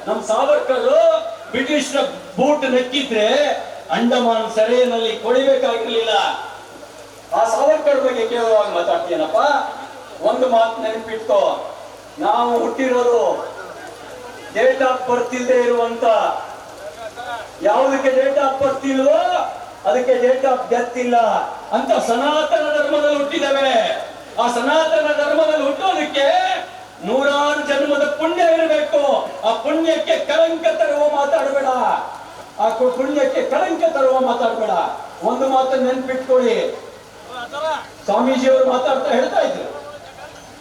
ನಮ್ ಸಾವರ್ಕರ್ ಬ್ರಿಟಿಷರ ಬೂಟ್ ನೆಕ್ಕಿದ್ರೆ ಅಂಡಮಾನ್ ಸೆರೆಯಲ್ಲಿ ಕೊಡಿಬೇಕಾಗಿರ್ಲಿಲ್ಲ. ಆ ಸಾವರ್ಕರ್ ಬಗ್ಗೆ ಕೇಳುವಾಗ ಮಾತಾಡ್ತೀನಪ್ಪ. ಒಂದು ಮಾತು ನೆನಪಿಟ್ಕೋ, ನಾವು ಹುಟ್ಟಿರೋದು ಡೇಟ್ ಆಫ್ ಬರ್ತ್ ಇಲ್ಲದೆ ಇರುವಂತ, ಯಾವುದಕ್ಕೆ ಡೇಟ್ ಆಫ್ ಬರ್ತ್ ಇಲ್ವೋ ಅದಕ್ಕೆ ಡೇಟ್ ಆಫ್ ಡೆತ್ ಇಲ್ಲ ಅಂತ ಸನಾತನ ಧರ್ಮದಲ್ಲಿ ಹುಟ್ಟಿದವೆ. ಆ ಸನಾತನ ಧರ್ಮದಲ್ಲಿ ಹುಟ್ಟೋದಕ್ಕೆ ನೂರಾರು ಜನ್ಮದ ಪುಣ್ಯ ಇರಬೇಕು. ಆ ಪುಣ್ಯಕ್ಕೆ ಕಳಂಕ ತರುವ ಮಾತಾಡಬೇಡ, ಆ ಪುಣ್ಯಕ್ಕೆ ಕಳಂಕ ತರುವ ಮಾತಾಡಬೇಡ. ಒಂದು ಮಾತನ್ನು ನೆನ್ಪಿಟ್ಕೊಳ್ಳಿ, ಸ್ವಾಮೀಜಿಯವರು ಮಾತಾಡ್ತಾ ಹೇಳ್ತಾ ಇದ್ರು,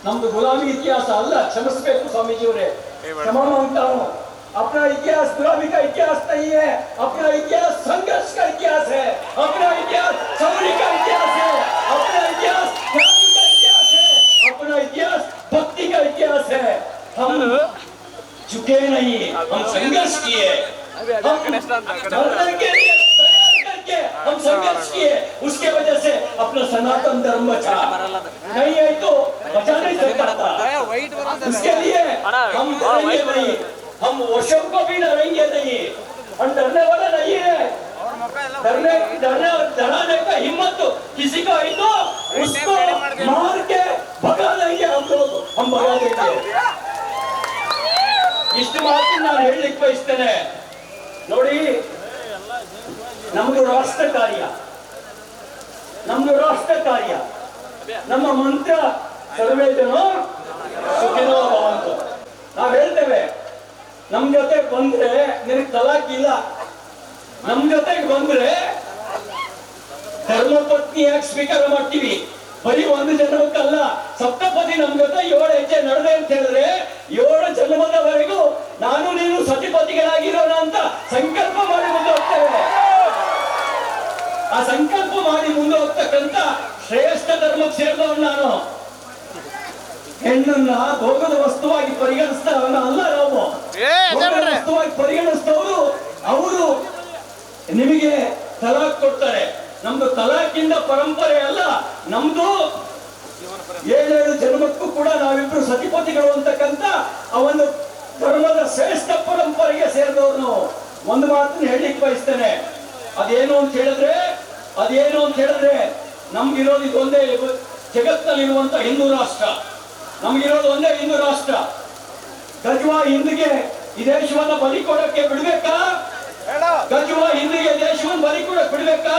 ನಮ್ದು ಗುಲಾಮಿ ಇತಿಹಾಸ ಅಲ್ಲ, ಕ್ಷಮಿಸಬೇಕು ಸ್ವಾಮೀಜಿಯವರೇ, क्षमा मांगता हूँ। अपना इतिहास गुलामी का इतिहास नहीं है, अपना इतिहास संघर्ष का इतिहास है, अपना इतिहास शौर्य का इतिहास है, अपना इतिहास ज्ञान का इतिहास है, अपना इतिहास भक्ति का इतिहास है। हम झुके नहीं, हम संघर्ष किए, हम संघर्ष किए, उसके वजह से अपना सनातन धर्म बचा। नहीं है तो बचा नहीं सकता था। उसके लिए हम डरेंगे नहीं, हम वशों को भी डरेंगे नहीं, हम डरने वाला नहीं है। डराने का हिम्मत किसी का है तो उसको मार के भगा देंगे हम लोग, हम भगा देंगे। ಇಷ್ಟು ಮಾತನ್ನ ನಾನು ಹೇಳಲಿಕ್ಕೆ ಬಯಸ್ತೇನೆ. ನೋಡಿ, ನಮ್ದು ರಾಷ್ಟ್ರ ಕಾರ್ಯ, ನಮ್ಮ ಮಂತ್ರ ಸರ್ವೇ ಜನ ಸುಖಿನೋ ಭವಂತು. ನಾವ್ ಹೇಳ್ತೇವೆ, ನಮ್ ಜೊತೆ ಬಂದ್ರೆ ನಿನಗೆ ತಲಾಕ್ ಇಲ್ಲ, ನಮ್ ಜೊತೆಗೆ ಬಂದ್ರೆ ಧರ್ಮಪತ್ನಿಯಾಗಿ ಸ್ವೀಕಾರ ಮಾಡ್ತೀವಿ. ಬರೀ ಒಂದು ಜನ್ಮಕ್ಕಲ್ಲ, ಸಪ್ತಪದಿ ನಮ್ ಜೊತೆ 7 ಹೆಜ್ಜೆ ನಡೆದೆ ಅಂತ ಹೇಳಿದ್ರೆ 7 ಜನ್ಮದವರೆಗೂ ನಾನು ನೀನು ಸತಿಪತಿಗಳಾಗಿರೋಣ ಅಂತ ಸಂಕಲ್ಪ ಮಾಡಿ ಮುಂದೆ ಹೋಗ್ತೇವೆ. ಆ ಸಂಕಲ್ಪ ಮಾಡಿ ಮುಂದೆ ಹೋಗ್ತಕ್ಕಂತ ಶ್ರೇಷ್ಠ ಧರ್ಮಕ್ಕೆ ಸೇರಿದವನು ನಾನು. ಹೆಣ್ಣನ್ನ ಭೋಗದ ವಸ್ತುವಾಗಿ ಪರಿಗಣಿಸ್ತವನ್ನ ಅಲ್ಲ ನಾವು. ಭೋಗದ ವಸ್ತುವಾಗಿ ಪರಿಗಣಿಸ್ತವರು ಅವರು ನಿಮಗೆ ತಲಾಕ್ ಕೊಡ್ತಾರೆ. ನಮ್ದು ತಲಾಕಿಂದ ಪರಂಪರೆ ಅಲ್ಲ, ನಮ್ದು 7 ಜನ್ಮಕ್ಕೂ ಕೂಡ ನಾವಿಬ್ರು ಸತಿಪತಿಗಳು ಅಂತಕ್ಕಂತ ಆ ಒಂದು ಧರ್ಮದ ಶ್ರೇಷ್ಠ ಪರಂಪರೆಗೆ ಸೇರಿದವರು ನಾವು. ಒಂದು ಮಾತನ್ನ ಹೇಳಲಿಕ್ಕೆ ಬಯಸ್ತೇನೆ, ಅದೇನು ಅಂತ ಹೇಳಿದ್ರೆ ನಮ್ಗಿರೋದು ಇದೊಂದೇ ಜಗತ್ತಿನಲ್ಲಿರುವಂತ ಹಿಂದೂ ರಾಷ್ಟ್ರ, ನಮ್ಗಿರೋದು ಒಂದೇ ಹಿಂದೂ ರಾಷ್ಟ್ರ. ಗಜವಾ ಹಿಂದಿಗೆ ಈ ದೇಶವನ್ನ ಬಲಿ ಕೊಡಕ್ಕೆ ಬಿಡ್ಬೇಕಾ? ಗಜವಾ ಹಿಂದಿಗೆ ದೇಶವನ್ನು ಬಲಿ ಕೊಡಕ್ಕೆ ಬಿಡ್ಬೇಕಾ?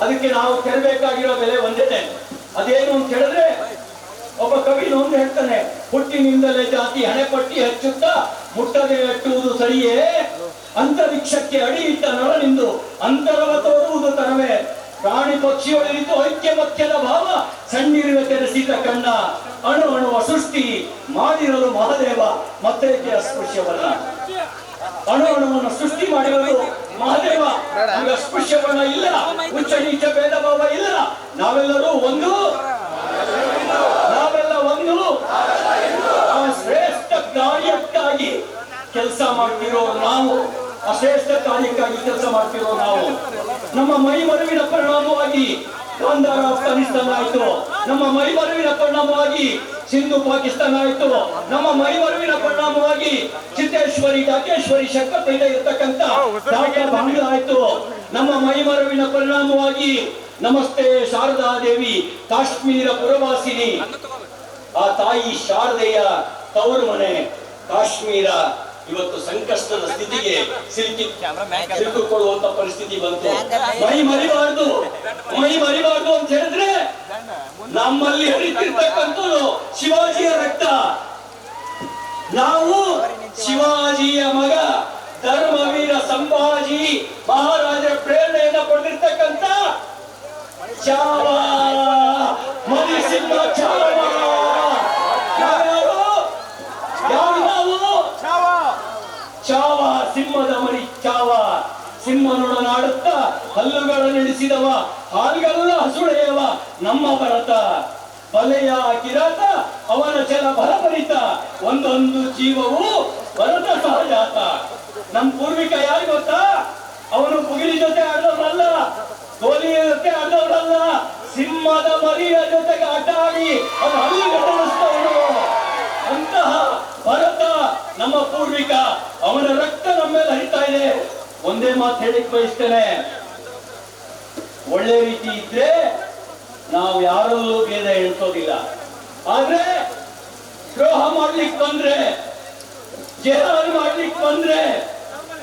ಅದಕ್ಕೆ ನಾವು ತೆರಬೇಕಾಗಿರೋ ಬೆಲೆ ಒಂದೇ. ಅದೇನು ಅಂತ ಹೇಳಿದ್ರೆ, ಒಬ್ಬ ಕವಿ ಒಂದು ಹೇಳ್ತಾನೆ, ಹುಟ್ಟಿನಿಂದಲೇ ಜಾತಿ ಹಣೆಪಟ್ಟಿ ಹಚ್ಚುತ್ತಾ ಮುಟ್ಟದೆ ಎಟ್ಟುವುದು ಸರಿಯೇ, ಅಂತರಿಕ್ಷಕ್ಕೆ ಅಡಿ ಇಟ್ಟ ನರನಿಂದು ಅಂತರವ ತೋರುವುದು ತರವೇ, ಪ್ರಾಣಿ ಪಕ್ಷಿಯೊಳಗಿದ್ದು ಐಕ್ಯಮತ್ಯದ ಭಾವ ಸಣ್ಣಿರುವೆ ತೆರೆಸಿದ ಕಣ್ಣ, ಅಣು ಅಣುವ ಸೃಷ್ಟಿ ಮಾಡಿರಲು ಮಹಾದೇವ ಮತ್ತೇಕೆ ಅಸ್ಪೃಶ್ಯವಲ್ಲ. ಅಣು ಅಣುವನ್ನು ಸೃಷ್ಟಿ ಮಾಡಿರೋದು ಮಹಾದೇವ, ನಮಗೆ ಅಸ್ಪೃಶ್ಯವನ್ನ ಇಲ್ಲ, ಉಚ್ಚ ನೀಚ ಭೇದ ಭಾವ ಇಲ್ಲ, ನಾವೆಲ್ಲರೂ ಒಂದು, ನಾವೆಲ್ಲ ಒಂದು. ಆ ಶ್ರೇಷ್ಠ ಕಾರ್ಯಕ್ಕಾಗಿ ಕೆಲಸ ಮಾಡ್ತಿರೋ ನಾವು, ಅಶ್ರೇಷ್ಠ ಕಾರ್ಯಕ್ಕಾಗಿ ಕೆಲಸ ಮಾಡ್ತಿರೋ ನಾವು. ನಮ್ಮ ಮೈ ಮರುವಿನ ಪರಿಣಾಮವಾಗಿ ಗಾಂಧಾರ ಅಫ್ಘಾನಿಸ್ತಾನ ಆಯ್ತು, ನಮ್ಮ ಮೈ ಮರುವಿನ ಪರಿಣಾಮವಾಗಿ ಸಿಂಧು ಪಾಕಿಸ್ತಾನ ಆಯ್ತು, ನಮ್ಮ ಮೈ ಮರುವಿನ ಪರಿಣಾಮವಾಗಿ ಚಿತ್ತೇಶ್ವರಿ ಢಾಕೇಶ್ವರಿ ಶಕ್ತಿಯಿಂದ ಇರತಕ್ಕಂತ ಢಾಕಾ ಬಾಂಗ್ಲಾ ಆಯ್ತು, ನಮ್ಮ ಮೈ ಮರುವಿನ ಪರಿಣಾಮವಾಗಿ ನಮಸ್ತೆ ಶಾರದಾ ದೇವಿ ಕಾಶ್ಮೀರ ಪುರವಾಸಿನಿ, ಆ ತಾಯಿ ಶಾರದೆಯ ತವರು ಮನೆ ಕಾಶ್ಮೀರ ಇವತ್ತು ಸಂಕಷ್ಟದ ಸ್ಥಿತಿಗೆ ಸಿಲುಕಿಕೊಳ್ಳುವಂತ ಪರಿಸ್ಥಿತಿ ಬಂತು. ಮೈ ಮರಿಬಾರ್ದು ಅಂತ ಹೇಳಿದ್ರೆ ನಮ್ಮಲ್ಲಿ ಹರಿತಿರ್ತಕ್ಕಂಥದ್ದು ಶಿವಾಜಿಯ ರಕ್ತ. ನಾವು ಶಿವಾಜಿಯ ಮಗ ಧರ್ಮವೀರ ಸಂಭಾಜಿ ಮಹಾರಾಜರ ಪ್ರೇರಣೆಯಿಂದ ಪಡೆದಿರ್ತಕ್ಕಂಥ ಚಾವ ಮರಿಸಿಂಹ ಚಾವ. ಚಾವ ಸಿಂಹದ ಮರಿ ಚಾವ, ಸಿಂಹನೊಡನಾಡುತ್ತ ಹಲ್ಲುಗಳನ್ನಿಳಿಸಿದವ, ಹಾಲ್ಗಲ್ಲ ಹಸುಳೆಯವ ನಮ್ಮ ಭರತ, ಬಲೆಯ ಕಿರಾತ ಅವನ ಛಲ ಬಲಭರಿತ, ಒಂದೊಂದು ಜೀವವು ಭರತ ಸಹಜಾತ. ನಮ್ ಪೂರ್ವಿಕ ಯಾರು ಗೊತ್ತಾ? ಅವನು ಪುಗಿಲಿ ಜೊತೆ ಆಡೋರಲ್ಲ, ಗೋಲಿಯ ಜೊತೆ ಆಡೋರಲ್ಲ, ಸಿಂಹದ ಮರಿಯ ಜೊತೆಗೆ ಆಟ ಆಡಿ ಅದು ಹಲ್ಲುಗಳಿಸ್ತವನು. ಅಂತಹ ಭರತ ನಮ್ಮ ಪೂರ್ವಿಕ ಒಂದೇ ಮಾತು ಹೇಳಿಕ್ ಬಯಸ್ತೇನೆ, ಒಳ್ಳೆ ರೀತಿ ಇದ್ರೆ ನಾವು ಯಾರಲ್ಲೂ ಭೇದ ಎಣಿಸೋದಿಲ್ಲ. ಆದ್ರೆ ದ್ರೋಹ ಮಾಡ್ಲಿಕ್ಕೆ ಬಂದ್ರೆ, ಜೇಹಾದ್ ಮಾಡ್ಲಿಕ್ಕೆ ಬಂದ್ರೆ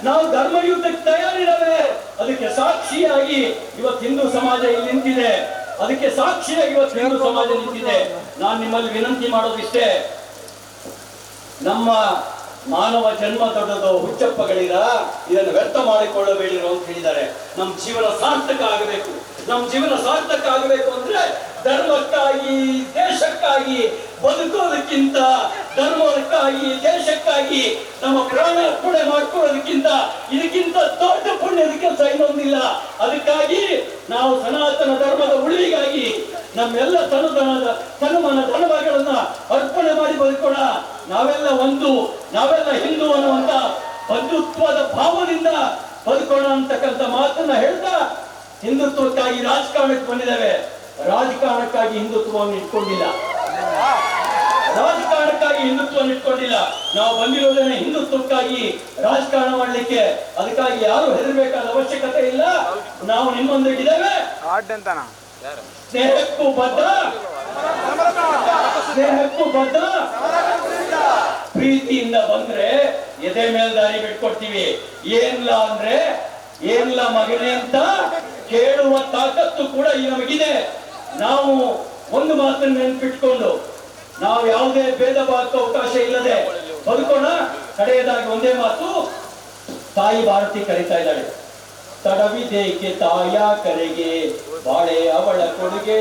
ನಾವು ಧರ್ಮ ಯುದ್ಧಕ್ಕೆ ತಯಾರಿರವೆ. ಅದಕ್ಕೆ ಸಾಕ್ಷಿಯಾಗಿ ಇವತ್ತು ಹಿಂದೂ ಸಮಾಜ ಇಲ್ಲಿ ನಿಂತಿದೆ. ಅದಕ್ಕೆ ಸಾಕ್ಷಿಯಾಗಿ ಇವತ್ತು ಹಿಂದೂ ಸಮಾಜ ನಿಂತಿದೆ. ನಾನು ನಿಮ್ಮಲ್ಲಿ ವಿನಂತಿ ಮಾಡೋದಿಷ್ಟೇ, ನಮ್ಮ ಮಾನವ ಜನ್ಮ ದೊಡ್ಡದು, ಹುಚ್ಚಪ್ಪಗಳಿರ ಇದನ್ನು ವ್ಯರ್ಥ ಮಾಡಿಕೊಳ್ಳಬೇಡಿರು ಅಂತ ಹೇಳಿದ್ದಾರೆ. ನಮ್ಮ ಜೀವನ ಸಾರ್ಥಕ ಆಗಬೇಕು. ನಮ್ಮ ಜೀವನ ಸಾರ್ಥಕ ಆಗಬೇಕು ಅಂದ್ರೆ ಧರ್ಮಕ್ಕಾಗಿ ದೇಶಕ್ಕಾಗಿ ಬದುಕೋದಕ್ಕಿಂತ, ಧರ್ಮಕ್ಕಾಗಿ ದೇಶಕ್ಕಾಗಿ ನಮ್ಮ ಪ್ರಾಣ ಅರ್ಪಣೆ ಮಾಡ್ಕೊಳ್ಳೋದಕ್ಕಿಂತ ಇದಕ್ಕಿಂತ ದೊಡ್ಡ ಪುಣ್ಯದ ಕೆಲಸ ಇನ್ನೊಂದಿಲ್ಲ. ಅದಕ್ಕಾಗಿ ನಾವು ಸನಾತನ ಧರ್ಮದ ಉಳಿವಿಗಾಗಿ ನಮ್ಮೆಲ್ಲ ತನುಮನ ಧನಗಳನ್ನ ಅರ್ಪಣೆ ಮಾಡಿ ಬದುಕೋಣ. ನಾವೆಲ್ಲ ಒಂದು, ನಾವೆಲ್ಲ ಹಿಂದೂ ಅನ್ನುವಂತ ಬಂಧುತ್ವದ ಭಾವದಿಂದ ಬದುಕೋಣ ಅಂತಕ್ಕಂಥ ಮಾತನ್ನ ಹೇಳ್ತಾ ಹಿಂದುತ್ವಕ್ಕಾಗಿ ರಾಜಕಾರಣಕ್ಕೆ ಬಂದಿದ್ದೇವೆ. ರಾಜಕಾರಣಕ್ಕಾಗಿ ಹಿಂದುತ್ವವನ್ನು ಇಟ್ಕೊಂಡಿಲ್ಲ, ರಾಜಕಾರಣಕ್ಕಾಗಿ ಹಿಂದುತ್ವವನ್ನು ಇಟ್ಕೊಂಡಿಲ್ಲ. ನಾವು ಬಂದಿರೋದೇನೆ ಹಿಂದುತ್ವಕ್ಕಾಗಿ ರಾಜಕಾರಣ ಮಾಡ್ಲಿಕ್ಕೆ. ಅದಕ್ಕಾಗಿ ಯಾರು ಹೆದರ್ಬೇಕಾದ ಅವಶ್ಯಕತೆ ಇಲ್ಲ. ನಾವು ನಿಮ್ಮೊಂದಿಗಿದ್ದೇವೆ. ಸ್ನೇಹಕ್ಕೂ ಬದ್ಧ, ಸ್ನೇಹಕ್ಕೂ ಬದ್ಧ. ಪ್ರೀತಿಯಿಂದ ಬಂದ್ರೆ ಎದೆ ಮೇಲ್ದಾರಿ ಬಿಟ್ಕೊಡ್ತೀವಿ. ಏನ್ಲ ಅಂದ್ರೆ ಏನ್ಲ ಮಗನೇ ಅಂತ ಕೇಳುವ ತಾಕತ್ತು ಕೂಡ ಈ ನಮಗಿದೆ. ನಾವು ಒಂದು ಮಾತನ್ನು ನೆನ್ಪಿಟ್ಕೊಂಡು ನಾವು ಯಾವುದೇ ಭೇದ ಭಾವಕ್ಕೆ ಅವಕಾಶ ಇಲ್ಲದೆ ಬದುಕೋಣ. ಕಡೆಯದಾಗಿ ಒಂದೇ ಮಾತು, ತಾಯಿ ಭಾರತಿ ಕರೀತಾ ಇದ್ದಾಳೆ. ತಡವಿದೇಕೆ ತಾಯ ಕರೆಗೆ, ಬಾಳೆ ಅವಳ ಕೊಡುಗೆ,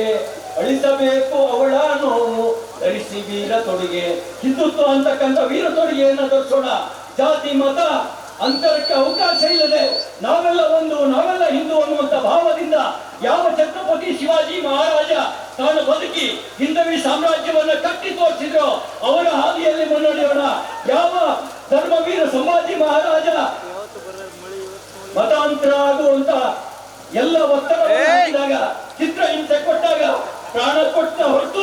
ಅಳಿಸಬೇಕು ಅವಳ ನೋವು, ಧರಿಸಿ ವೀರ ತೊಡುಗೆ. ಹಿಂದುತ್ವ ಅಂತಕ್ಕಂಥ ವೀರ ತೊಡುಗೆಯನ್ನು ಧರಿಸೋಣ. ಜಾತಿ ಮತ ಅಂತರಕ್ಕೆ ಅವಕಾಶ ಇಲ್ಲದೆ ನಾವೆಲ್ಲ ಒಂದು, ನಾವೆಲ್ಲ ಹಿಂದೂ ಅನ್ನುವಂತ ಭಾವದಿಂದ ಯಾವ ಛತ್ರಪತಿ ಶಿವಾಜಿ ಮಹಾರಾಜ ತಾನು ಬದುಕಿ ಹಿಂದವಿ ಸಾಮ್ರಾಜ್ಯವನ್ನ ಕಟ್ಟಿ ತೋರಿಸಿದ್ರು ಅವರ ಹಾದಿಯಲ್ಲಿ ಮುನ್ನಡೆಯೋಣ. ಯಾವ ಧರ್ಮವೀರ ಸಂಭಾಜಿ ಮಹಾರಾಜ ಮತಾಂತರ ಆಗುವಂತ ಎಲ್ಲ ಒತ್ತಡ ಚಿತ್ರಹಿಂಸೆ ಕೊಟ್ಟಾಗ ಪ್ರಾಣ ಕೊಟ್ಟ ಹೊರತು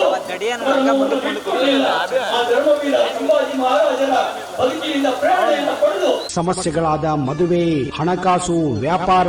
ಆ ಧರ್ಮವೀರ ಸಂಭಾಜಿ ಮಹಾರಾಜರ ಬದುಕಿನಿಂದ ಪ್ರೇರಣೆಯನ್ನು ಪಡೆದು ಸಮಸ್ಯೆಗಳಾದ ಮದುವೆ, ಹಣಕಾಸು, ವ್ಯಾಪಾರ,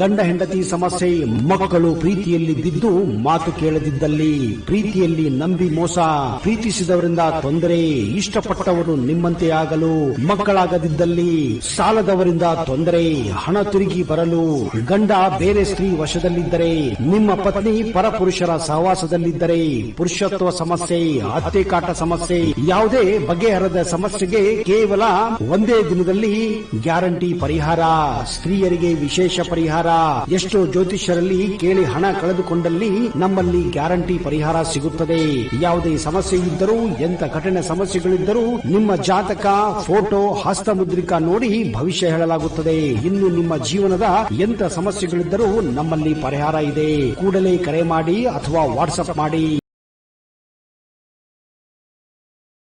ಗಂಡ ಹೆಂಡತಿ ಸಮಸ್ಯೆ, ಮಕ್ಕಳು ಪ್ರೀತಿಯಲ್ಲಿ ಬಿದ್ದು ಮಾತು ಕೇಳದಿದ್ದಲ್ಲಿ, ಪ್ರೀತಿಯಲ್ಲಿ ನಂಬಿ ಮೋಸ, ಪ್ರೀತಿಸಿದವರಿಂದ ತೊಂದರೆ, ಇಷ್ಟಪಟ್ಟವರು ನಿಮ್ಮಂತೆ ಆಗಲು ಮಕ್ಕಳಾಗದಿದ್ದಲ್ಲಿ, ಸಾಲದವರಿಂದ ತೊಂದರೆ, ಹಣ ತಿರುಗಿ ಬರಲು, ಗಂಡ ಬೇರೆ ಸ್ತ್ರೀ ವಶದಲ್ಲಿದ್ದರೆ, ನಿಮ್ಮ ಪತ್ನಿ ಪರಪುರುಷರ ಸಹವಾಸದಲ್ಲಿದ್ದರೆ, ಪುರುಷತ್ವ ಸಮಸ್ಯೆ, ಅತ್ತೆ ಕಾಟ ಸಮಸ್ಯೆ, ಯಾವುದೇ ಬಗೆಹರದ ಸಮಸ್ಯೆಗೆ ಕೇವಲ ಒಂದೇ ದಿನದಲ್ಲಿ ಗ್ಯಾರಂಟಿ ಪರಿಹಾರ. ಸ್ತ್ರೀಯರಿಗೆ ವಿಶೇಷ ಪರಿಹಾರ. ಎಷ್ಟೋ ಜ್ಯೋತಿಷ್ಯರಲ್ಲಿ ಕೇಳಿ ಹಣ ಕಳೆದುಕೊಂಡಲ್ಲಿ ನಮ್ಮಲ್ಲಿ ಗ್ಯಾರಂಟಿ ಪರಿಹಾರ ಸಿಗುತ್ತದೆ. ಯಾವುದೇ ಸಮಸ್ಯೆ ಇದ್ದರೂ, ಎಂತ ಕಠಿಣ ಸಮಸ್ಯೆಗಳಿದ್ದರೂ ನಿಮ್ಮ ಜಾತಕ, ಫೋಟೋ, ಹಸ್ತಮುದ್ರಿಕಾ ನೋಡಿ ಭವಿಷ್ಯ ಹೇಳಲಾಗುತ್ತದೆ. ಇನ್ನು ನಿಮ್ಮ ಜೀವನದ ಎಂತ ಸಮಸ್ಯೆಗಳಿದ್ದರೂ ನಮ್ಮಲ್ಲಿ ಪರಿಹಾರ ಇದೆ. ಕೂಡಲೇ ಕರೆ ಮಾಡಿ ಅಥವಾ ವಾಟ್ಸ್ಆಪ್ ಮಾಡಿ.